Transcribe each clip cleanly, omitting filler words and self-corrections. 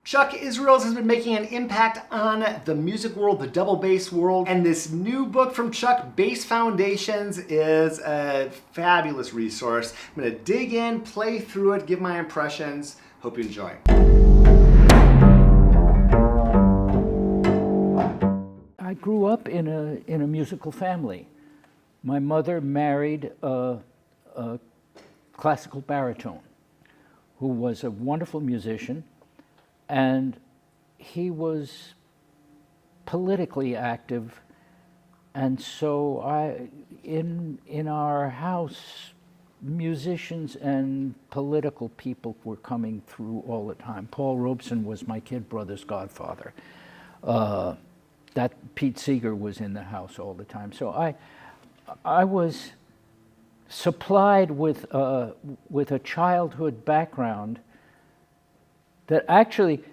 Chuck Israels has been making an impact on the music world, the double bass world, and this new book from Chuck, Bass Foundations, is a fabulous resource. I'm going to dig in, play through it, give my impressions. Hope you enjoy. I grew up in a musical family. My mother married a classical baritone who was a wonderful musician, and he was politically active, and so in our house, musicians and political people were coming through all the time. Paul Robeson was my kid brother's godfather. That Pete Seeger was in the house all the time. So I was supplied with a childhood background that actually,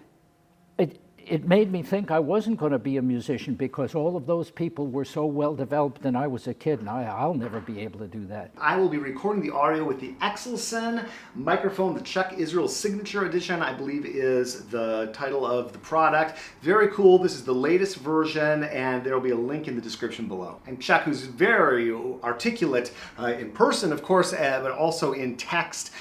it made me think I wasn't going to be a musician because all of those people were so well developed and I was a kid, and I'll never be able to do that. I will be recording the audio with the Xlson microphone, the Chuck Israels Signature Edition, I believe is the title of the product. Very cool. This is the latest version, and there will be a link in the description below. And Chuck, who's very articulate in person, of course, but also in text,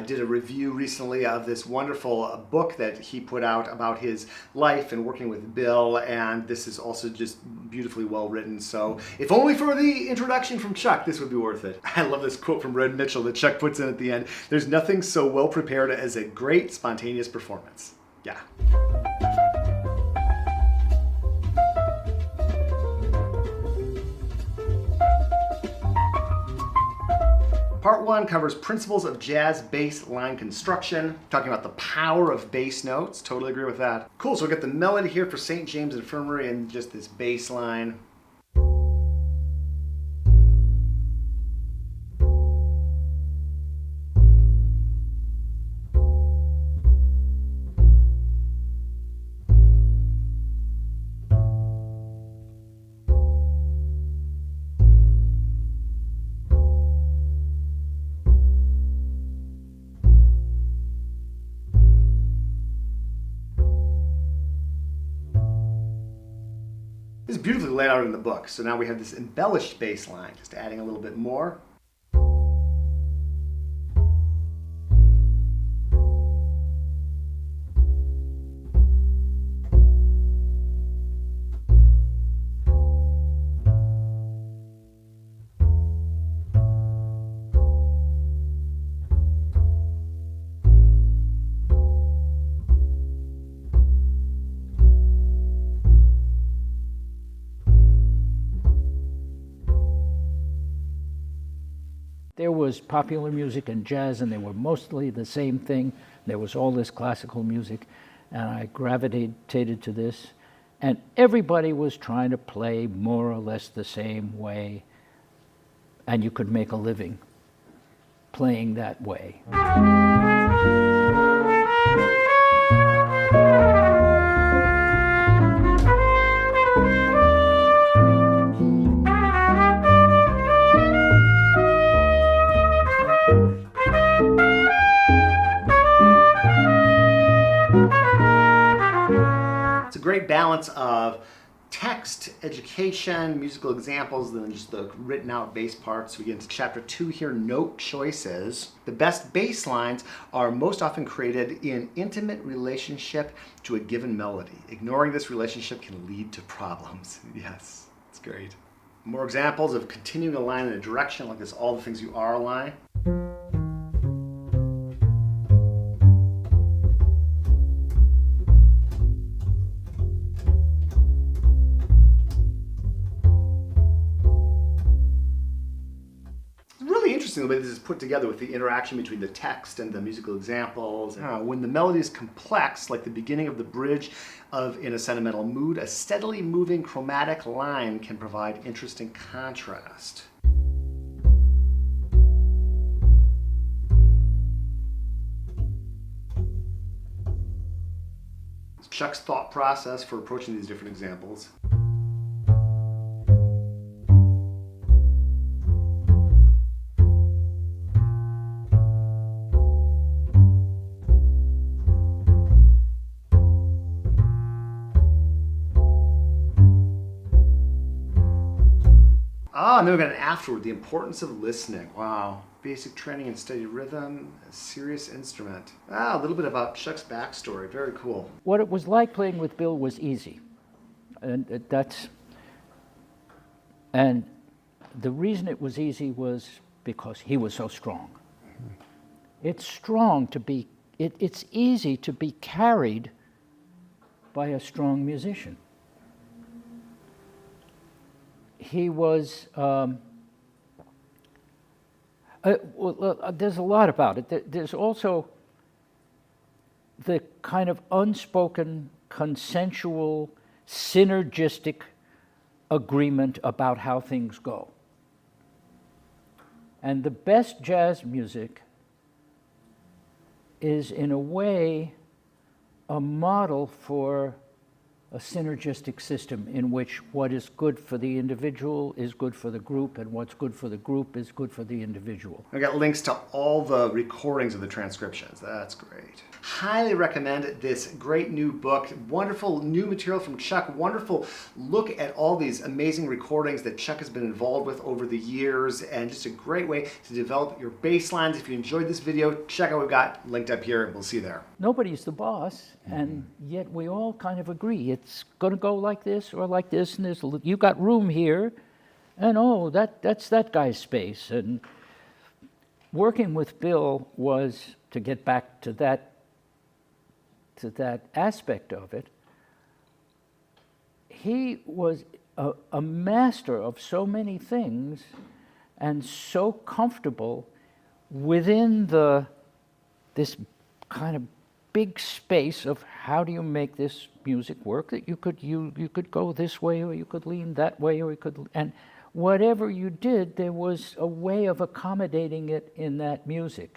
did a review recently of this wonderful book that he put out about his life and working with Bill, and this is also just beautifully well written. So if only for the introduction from Chuck, this would be worth it. I love this quote from Red Mitchell that Chuck puts in at the end. There's nothing so well prepared as a great spontaneous performance. Yeah. Part 1 covers principles of jazz bass line construction, talking about the power of bass notes. Totally agree with that. Cool, so we'll get the melody here for St. James Infirmary and just this bass line. This is beautifully laid out in the book. So now we have this embellished bass line, just adding a little bit more. There was popular music and jazz, and they were mostly the same thing. There was all this classical music, and I gravitated to this. And everybody was trying to play more or less the same way, and you could make a living playing that way. Great balance of text, education, musical examples, and then just the written out bass parts. We get into chapter 2 here, note choices. The best bass lines are most often created in intimate relationship to a given melody. Ignoring this relationship can lead to problems. Yes, it's great. More examples of continuing a line in a direction, like this all the things you are line. The way this is put together with the interaction between the text and the musical examples. When the melody is complex, like the beginning of the bridge of In a Sentimental Mood, a steadily moving chromatic line can provide interesting contrast. Chuck's thought process for approaching these different examples. Ah, and then we got an afterword, the importance of listening. Wow. Basic training and steady rhythm, a serious instrument. Ah, a little bit about Chuck's backstory. Very cool. What it was like playing with Bill was easy. And the reason it was easy was because he was so strong. It's strong to be, it's easy to be carried by a strong musician. He was, there's a lot about it. There's also the kind of unspoken, consensual, synergistic agreement about how things go. And the best jazz music is, in a way, a model for a synergistic system in which what is good for the individual is good for the group, and what's good for the group is good for the individual. I got links to all the recordings of the transcriptions. That's great. Highly recommend this great new book. Wonderful new material from Chuck. Wonderful look at all these amazing recordings that Chuck has been involved with over the years, and just a great way to develop your bass lines. If you enjoyed this video, check out what we've got linked up here, and we'll see you there. Nobody's the boss, and yet we all kind of agree it's going to go like this or like this, and you got room here, and oh, that's that guy's space. And working with Bill was, to get back to that aspect of it, he was a master of so many things and so comfortable within this kind of big space of how do you make this music work, that you could go this way, or you could lean that way, or you could, and whatever you did, there was a way of accommodating it in that music.